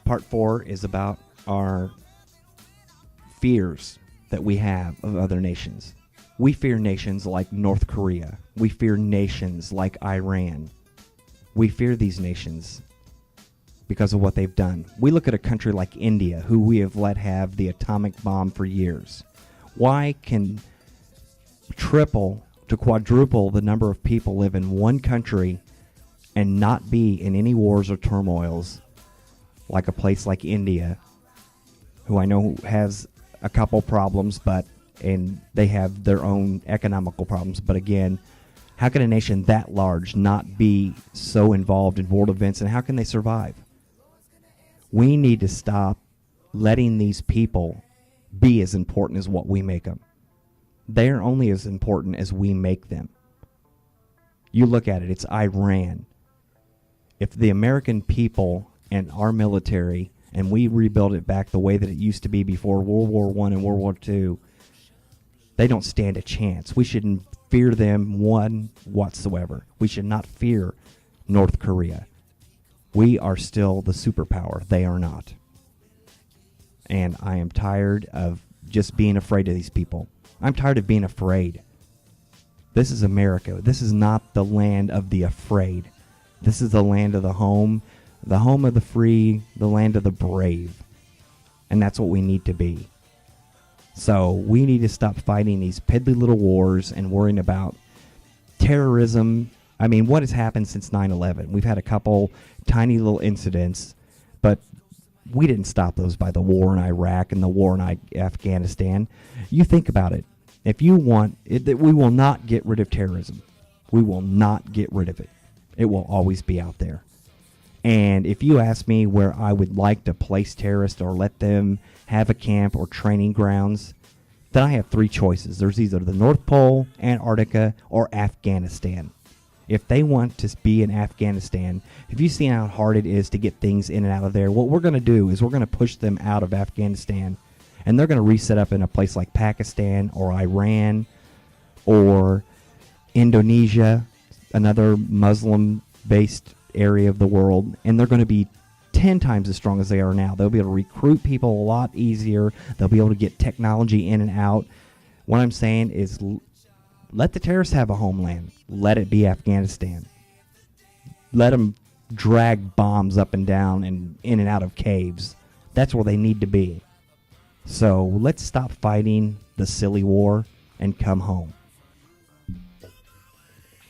Part 4 is about our fears that we have of other nations. We fear nations like North Korea. We fear nations like Iran. We fear these nations because of what they've done. We look at a country like India, who we have let have the atomic bomb for years. Why can triple to quadruple the number of people live in one country and not be in any wars or turmoils like a place like India, who I know has a couple problems, and they have their own economical problems. But again, how can a nation that large not be so involved in world events, and how can they survive? We need to stop letting these people be as important as what we make them. They're only as important as we make them. You look at it, it's Iran. If the American people and our military, and we rebuild it back the way that it used to be before World War I and World War II, they don't stand a chance. We shouldn't fear them one whatsoever. We should not fear North Korea. We are still the superpower. They are not. And I am tired of just being afraid of these people. I'm tired of being afraid. This is America. This is not the land of the afraid. This is the land of the home of the free, the land of the brave. And that's what we need to be. So we need to stop fighting these piddly little wars and worrying about terrorism. I mean, what has happened since 9/11? We've had a couple tiny little incidents, but we didn't stop those by the war in Iraq and the war in Afghanistan. You think about it. If you want it, we will not get rid of terrorism. We will not get rid of it. It will always be out there. And if you ask me where I would like to place terrorists or let them have a camp or training grounds, then I have three choices. There's either the North Pole, Antarctica, or Afghanistan. If they want to be in Afghanistan, have you seen how hard it is to get things in and out of there? What we're going to do is we're going to push them out of Afghanistan, and they're going to reset up in a place like Pakistan or Iran or Indonesia, another Muslim-based area of the world, and they're going to be 10 times as strong as they are now. They'll be able to recruit people a lot easier. They'll be able to get technology in and out. What I'm saying is let the terrorists have a homeland. Let it be Afghanistan. Let them drag bombs up and down and in and out of caves. That's where they need to be. So let's stop fighting the silly war and come home.